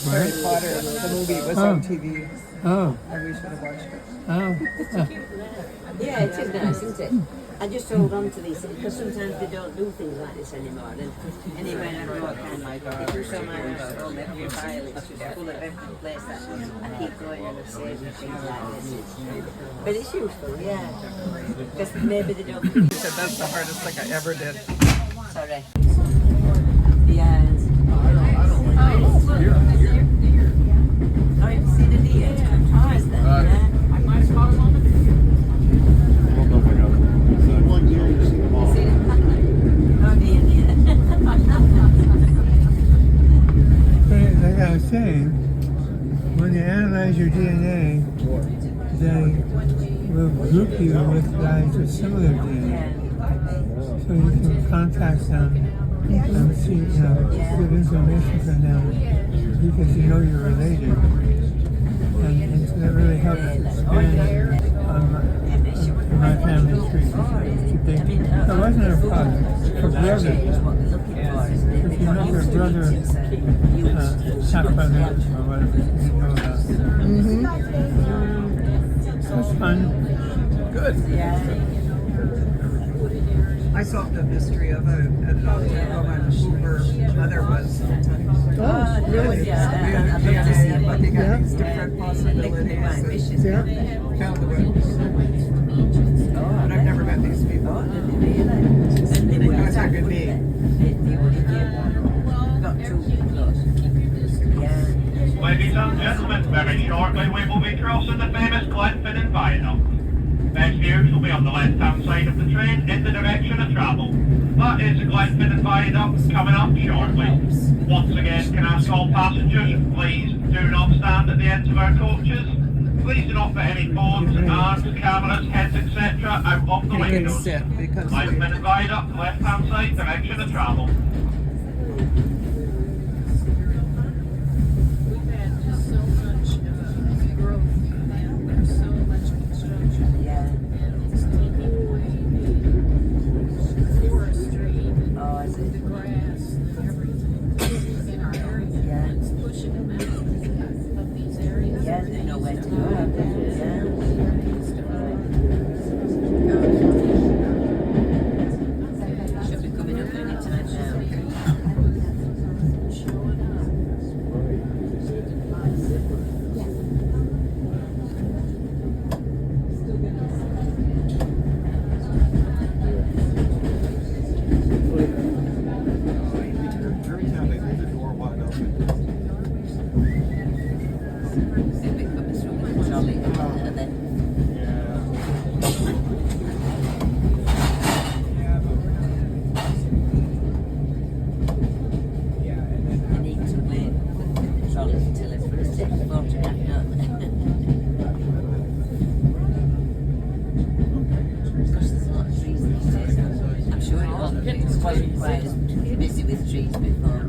Harry Potter, the movie was on TV. Oh, And we should have watched it. oh. Yeah, it is nice, isn't it? I just hold on to these things because sometimes they don't do things like this anymore. And anyway, I know I can. They do so much on every file. It's just full of every place that I keep going and saving things like this. But it's useful, yeah. Because maybe they don't. He said that's the hardest thing I ever did. Sorry. Yes. Oh, you've seen a deer? Oh, is that? Yeah. You seen it? Oh, dear, dear. Like I was saying, when you analyze your DNA, they will group you with guys with similar DNA. So you can contact them and see, you know, get information from them because you know you're related. And so that really helps expand my family tree. It wasn't a problem for brothers. If you know your brother, half brother or whatever, you didn't know about. It was fun. Good. I solved the mystery of an adopted woman who her mother was. Oh, really? Yeah. I'd love to see it, but they got these different possibilities. Yeah. Found the witness. But I've never met these people. Oh, did they really? Contacted me. Got too close. Yeah. Ladies and gentlemen, very shortly we will be crossing the famous Glenfinnan Viaduct. Best views will be on the left-hand side of the train in the direction of travel. That is the Glenfinnan Viaduct coming up shortly. Once again, can I ask all passengers, please do not stand at the ends of our coaches. Please do not put any phones, arms, cameras, heads, etc. out of the windows. Glenfinnan Viaduct, left-hand side, direction of travel. Yeah. sure it wasn't quite as busy with trees before.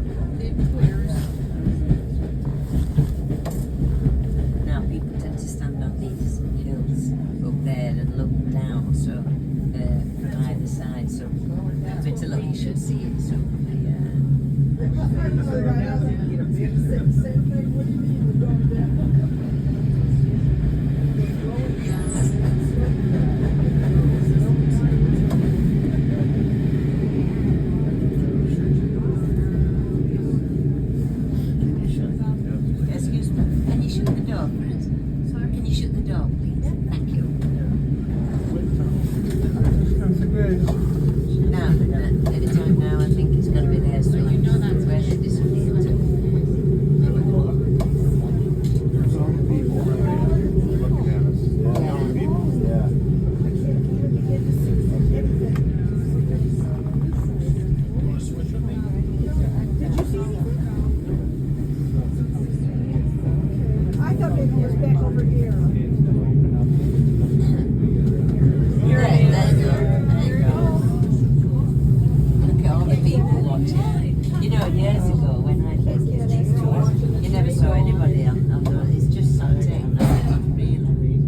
Now people tend to stand on these hills up there and look down, so from either side. So better look, you should see it. So excuse me, can you shut the door, please? Can you shut the door, please? Thank you. Comes a bridge. Now, any time now, I think it's going to be there. So you know that's where they disappeared to. There's all the people right there looking at us. Yeah. All the people. Yeah. I thought maybe it was back over here. There you go. There you go. Look at all the people watching. You know, years ago when I first did these tours, you never saw anybody on the. It's just something. Really.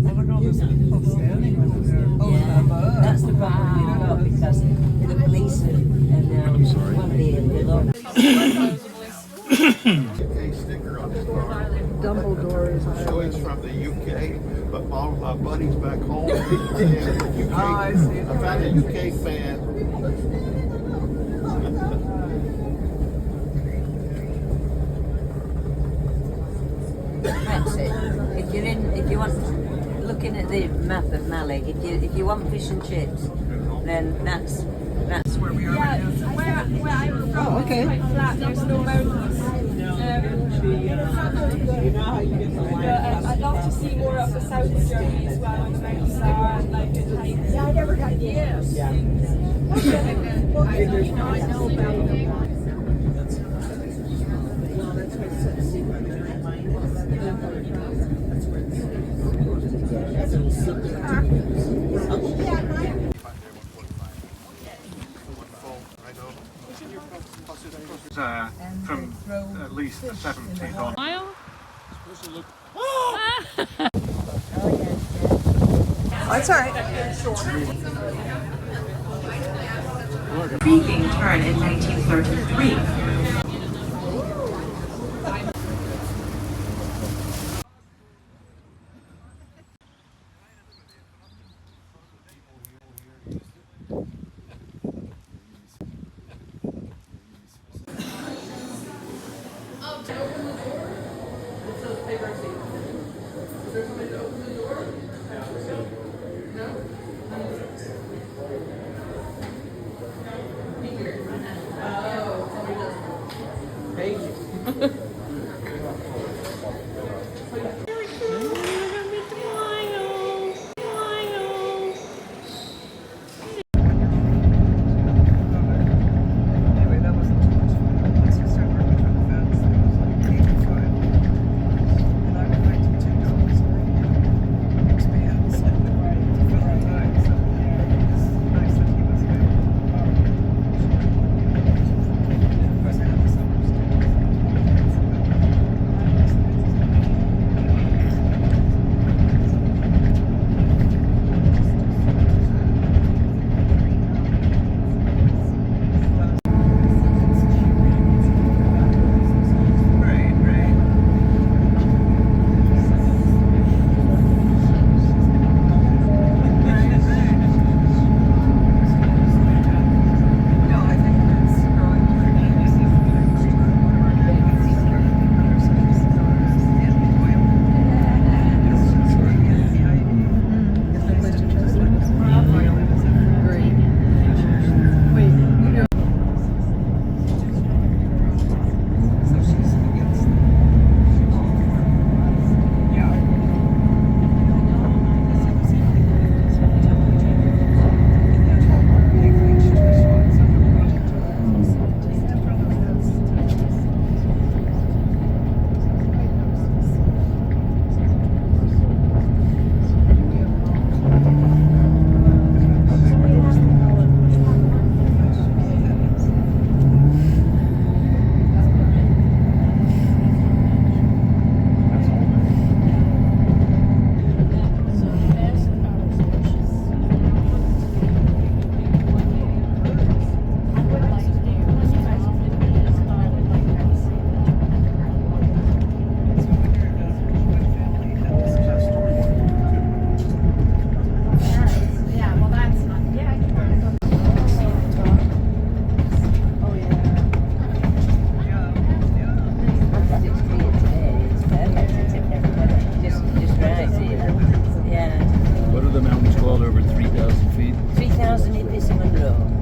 Oh, look at all those people standing over there. Oh, Yeah, above. that's the problem we've got because the police and one of the UK sticker on his car. Dumbledore is So he's from the UK, but all of my buddies back home, UK, Oh, I see. I found a UK fan. That's it. If you want, looking at the map of Mali, if you want fish and chips, then that's where we are right now. Where I was from, Oh, okay. it's quite flat, there's no mountains. I'd love to see more of the south of Germany as well, like Mount Saar and like the hikes. Yeah, I never got here. Well, I know about them. From at least the 70s on. That's all right. Intriguing turn in 1933.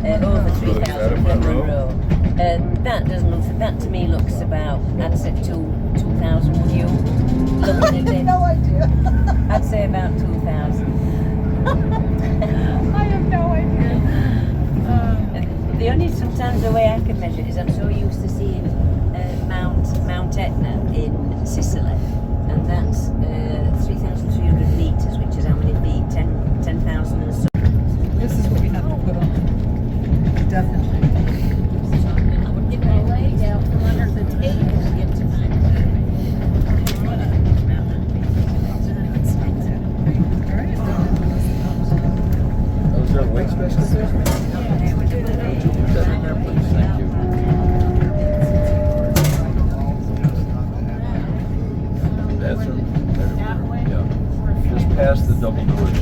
over that 3,000 at foot Monroe? That doesn't look, that to me looks about, I'd say 2,000, would you? Looking at it, No idea. I'd say about 2,000. I have no idea. The only sometimes the way I can measure it is I'm so used to seeing Mount Etna in Sicily, and that's 3,300 meters, which is how many feet? 10,000 and so. This is what we have to put on. Definitely. I would get my leg out from under the table to get to my Oh, is there a weight specialist there? Would you put that in there, please? Thank you. Bathroom? Yeah. Just past the double door. Is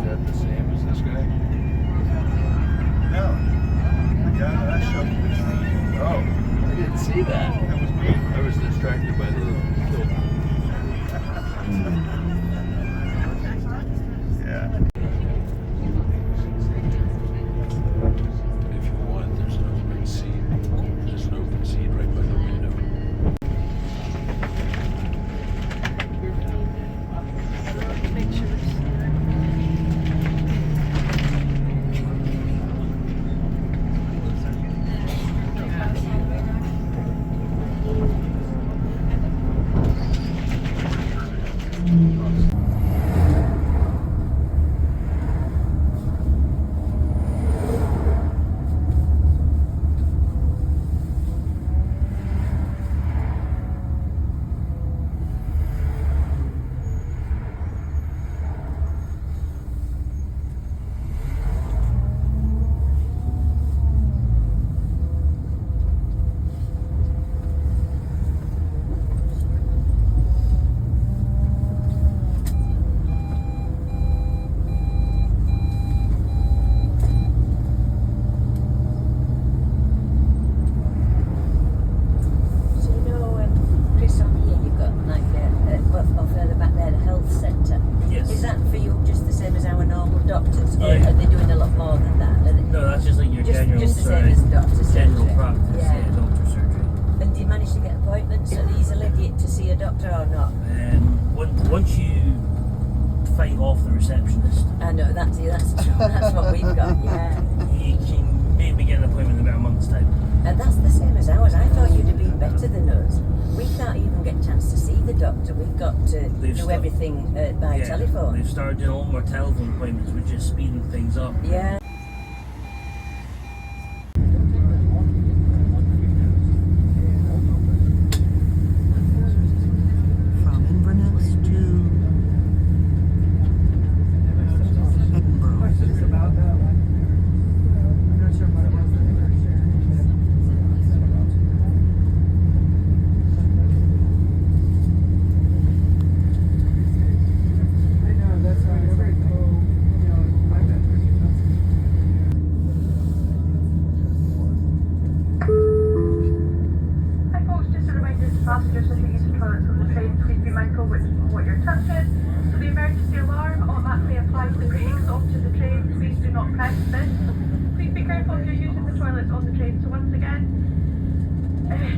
that the same as this guy? No. The guy that I showed you was Oh, I didn't see that. that was me. I was distracted by the kill. Yeah. If you want, there's an open seat. There's an open seat right by the window. So you know, Chris, on here you've got like well, further back there, the health centre. Yes. Is that for you just the same as our normal doctors, or Yeah. are they doing a lot more than that? Are they, No, that's just like your just, general just the same as doctor general surgery. practice, Yeah. doctor surgery. And do you manage to get appointments easily to see a doctor or not? Once you fight off the receptionist, I know that's true. That's what we've got. Yeah. you can maybe get an appointment in about a month's time. And that's the same as ours. I thought you'd have been better than us. We can't even get a chance to see the doctor. We've got to do everything by telephone. They've started doing all more telephone appointments, which is speeding things up. Yeah. From Inverness to Edinburgh. Hi folks, just a reminder to passengers if you use the toilets on the train, please be mindful what you're touching. So the emergency alarm automatically applies the brakes onto the train. Please do not press this. Please be careful if you're using the toilets on the train. So once again,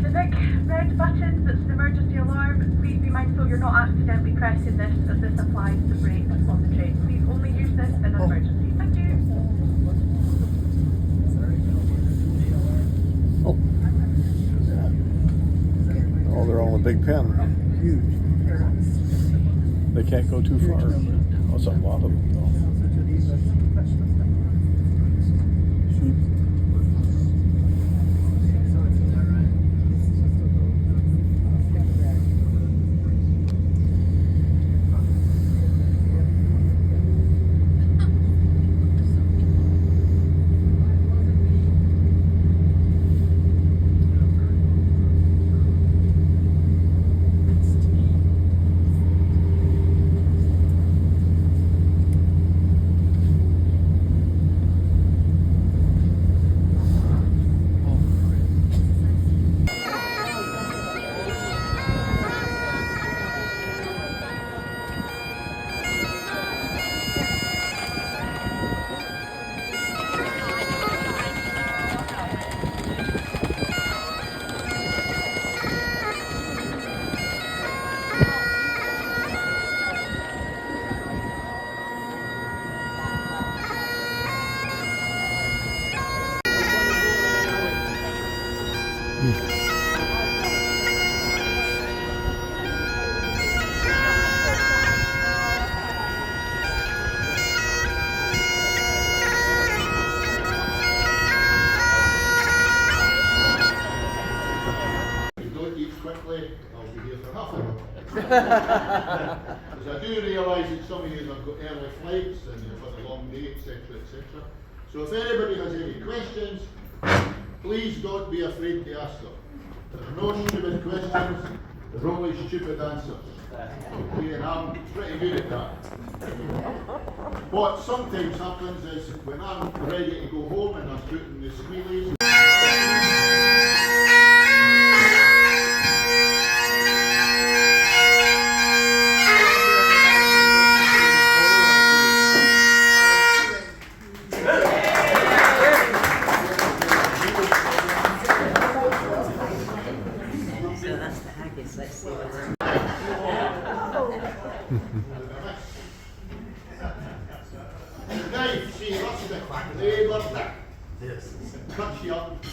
the big red button that's the emergency alarm, please be mindful you're not accidentally pressing this as this applies the brakes on the train. Please only use this in an emergency. Thank you. Oh, they're all in a big pen. Huge. They can't go too far. That's a lot of them, though. Sheep. Because I do realise that some of you have got early flights and you've had a long day, etc., etc. So if anybody has any questions, please don't be afraid to ask them. There are no stupid questions, there's only stupid answers. Okay, and I'm pretty good at that. What sometimes happens is when I'm ready to go home and I'm putting the squealies. So that's the haggis. Let's see what we're. Knife, see, that's the labour that. Cuts you up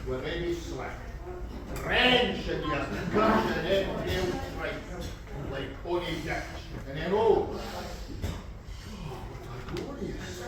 with any slack. Wrench in your crush and then nail strike like pony ditch. And then oh, glorious.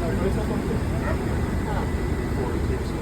Before it takes it.